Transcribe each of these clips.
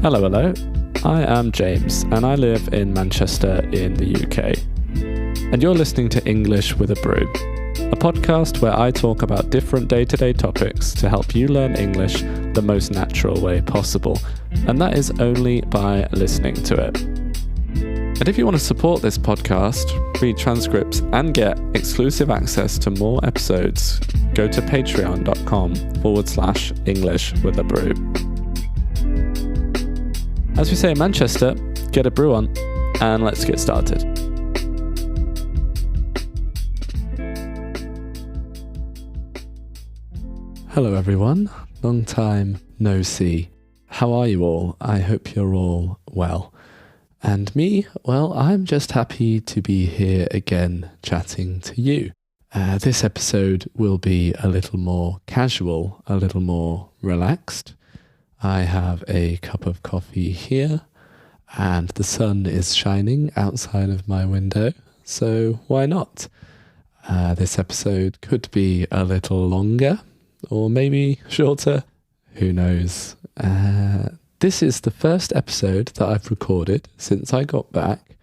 Hello. I am James, and I live in Manchester in the UK. And you're listening to English with a Brew, a podcast where I talk about different day-to-day topics to help you learn English the most natural way possible, and that is only by listening to it. And if you want to support this podcast, read transcripts, and get exclusive access to more episodes, go to patreon.com/English with a Brew. As we say in Manchester, get a brew on, and let's get started. Hello everyone, long time no see. How are you all? I hope you're all well. And me, well, I'm just happy to be here again chatting to you. This episode will be a little more casual, a little more relaxed. I have a cup of coffee here, and the sun is shining outside of my window, so why not? This episode could be a little longer, or maybe shorter, who knows. This is the first episode that I've recorded since I got back,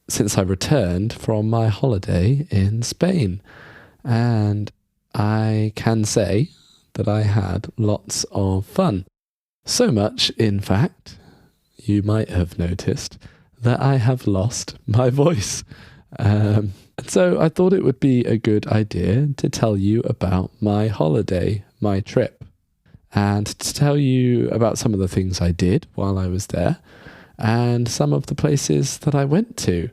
since I returned from my holiday in Spain, and I can say that I had lots of fun. So much, in fact, you might have noticed that I have lost my voice. And so I thought it would be a good idea to tell you about my holiday, my trip, and to tell you about some of the things I did while I was there and some of the places that I went to.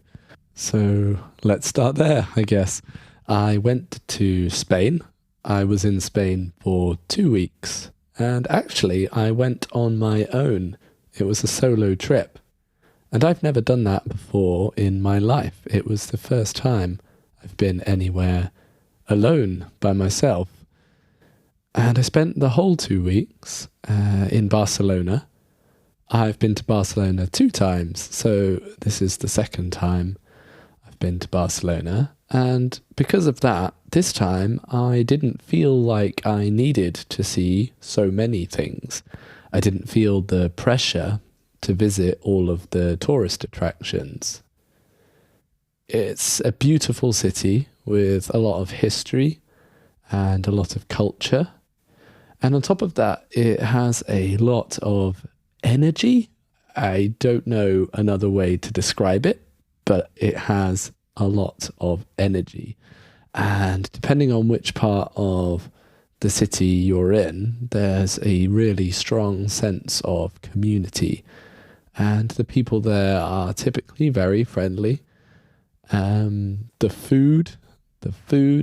So let's start there, I guess. I went to Spain. I was in Spain for 2 weeks. And actually, I went on my own. It was a solo trip. And I've never done that before in my life. It was the first time I've been anywhere alone by myself. And I spent the whole 2 weeks in Barcelona. I've been to Barcelona 2 times, so this is the second time I've been to Barcelona. And because of that, this time I didn't feel like I needed to see so many things. I didn't feel the pressure to visit all of the tourist attractions. It's a beautiful city with a lot of history and a lot of culture. And on top of that, it has a lot of energy. I don't know another way to describe it, but it has a lot of energy. And depending on which part of the city you're in, there's a really strong sense of community. And the people there are typically very friendly. The food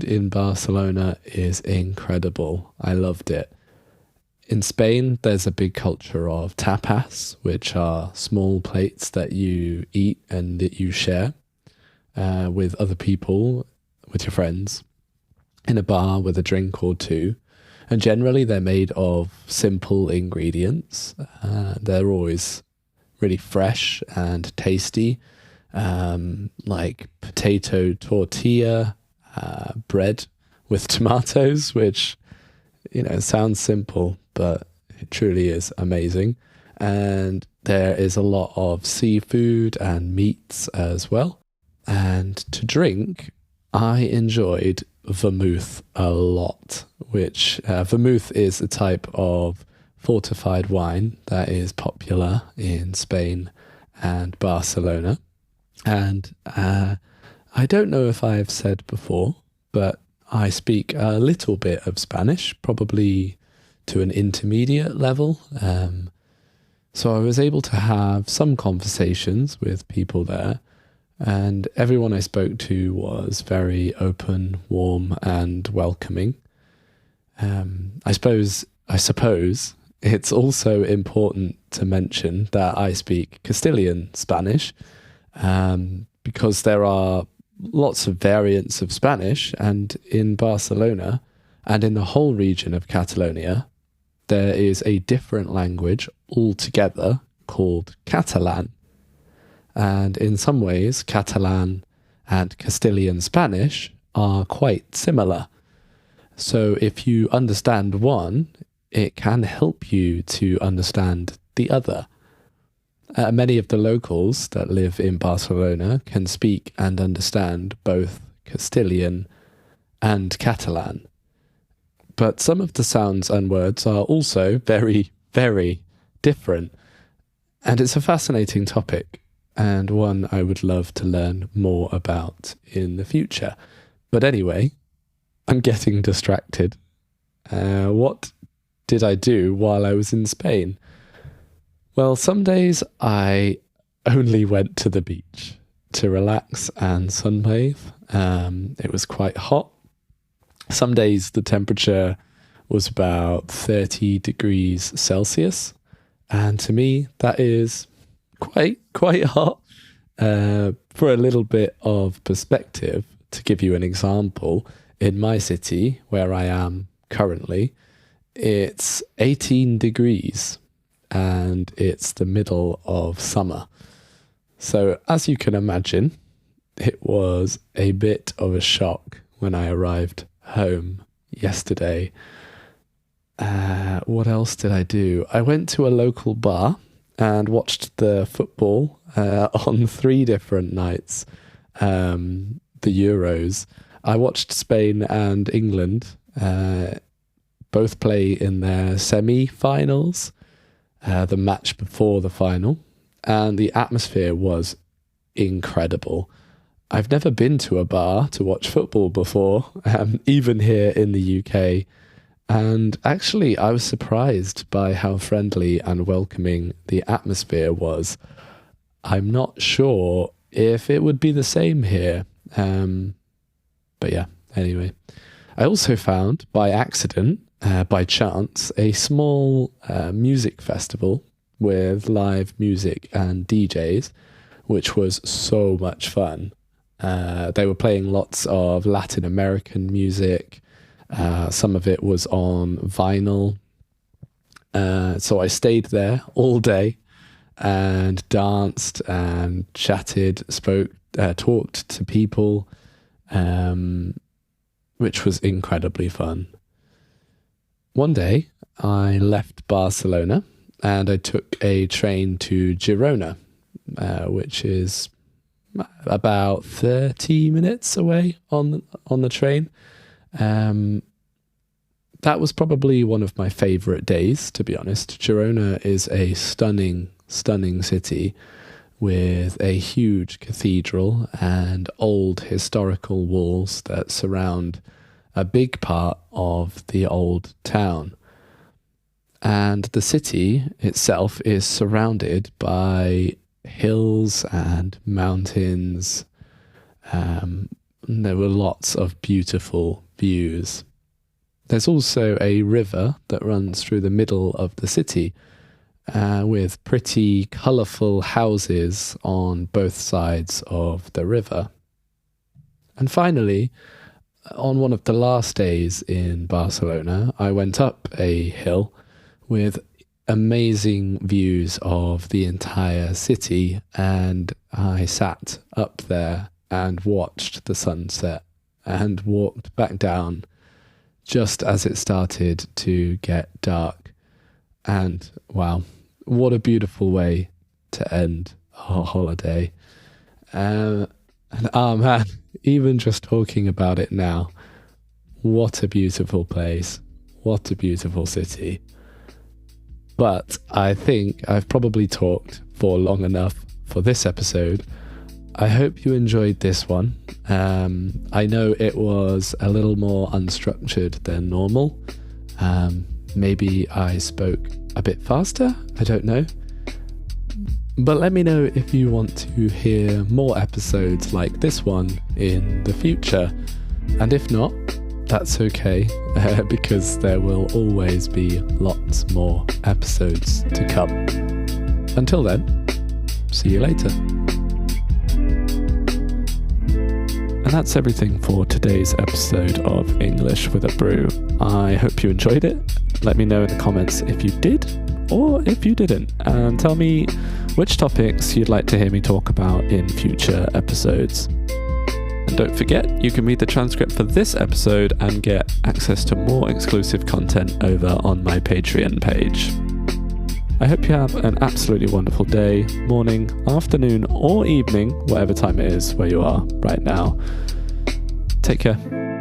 in Barcelona is incredible. I loved it. In Spain, there's a big culture of tapas, which are small plates that you eat and that you share with other people, with your friends, in a bar with a drink or two. And generally they're made of simple ingredients. They're always really fresh and tasty, like potato tortilla, bread with tomatoes, which, sounds simple, but it truly is amazing. And there is a lot of seafood and meats as well. And to drink, I enjoyed vermouth a lot, which vermouth is a type of fortified wine that is popular in Spain and Barcelona. And I don't know if I've said before, but I speak a little bit of Spanish, probably to an intermediate level. So I was able to have some conversations with people there. And everyone I spoke to was very open, warm, and welcoming. I suppose it's also important to mention that I speak Castilian Spanish, because there are lots of variants of Spanish, and in Barcelona and in the whole region of Catalonia, there is a different language altogether called Catalan. And in some ways, Catalan and Castilian Spanish are quite similar. So if you understand one, it can help you to understand the other. Many of the locals that live in Barcelona can speak and understand both Castilian and Catalan. But some of the sounds and words are also very, very different. And it's a fascinating topic, and one I would love to learn more about in the future. But anyway, I'm getting distracted. What did I do while I was in Spain? Well, some days I only went to the beach to relax and sunbathe. It was quite hot. Some days the temperature was about 30 degrees Celsius. And to me, that is quite hot. For a little bit of perspective, to give you an example, in my city, where I am currently, it's 18 degrees and it's the middle of summer. So as you can imagine, it was a bit of a shock when I arrived home yesterday. What else did I do? I went to a local bar and watched the football on 3 different nights, the Euros. I watched Spain and England both play in their semi-finals, the match before the final, and the atmosphere was incredible. I've never been to a bar to watch football before, even here in the UK. And actually, I was surprised by how friendly and welcoming the atmosphere was. I'm not sure if it would be the same here. But yeah, anyway. I also found, by accident, by chance, a small music festival with live music and DJs, which was so much fun. They were playing lots of Latin American music. Some of it was on vinyl. So I stayed there all day and danced and chatted, talked to people, which was incredibly fun. One day I left Barcelona and I took a train to Girona, which is about 30 minutes away on the train. That was probably one of my favorite days, to be honest. Girona is a stunning city with a huge cathedral and old historical walls that surround a big part of the old town. And the city itself is surrounded by hills and mountains. There were lots of beautiful views. There's also a river that runs through the middle of the city, with pretty colourful houses on both sides of the river. And finally, on one of the last days in Barcelona, I went up a hill with amazing views of the entire city, and I sat up there and watched the sunset and walked back down just as it started to get dark. And wow, what a beautiful way to end our holiday. And oh man, even just talking about it now, what a beautiful place, what a beautiful city. But I think I've probably talked for long enough for this episode. I hope you enjoyed this one. I know it was a little more unstructured than normal. Maybe I spoke a bit faster, I don't know. But let me know if you want to hear more episodes like this one in the future. And if not, that's okay, because there will always be lots more episodes to come. Until then, see you later. And that's everything for today's episode of English with a Brew. I hope you enjoyed it. Let me know in the comments if you did or if you didn't, and tell me which topics you'd like to hear me talk about in future episodes. And don't forget, you can read the transcript for this episode and get access to more exclusive content over on my Patreon page. I hope you have an absolutely wonderful day, morning, afternoon, or evening, whatever time it is where you are right now. Take care.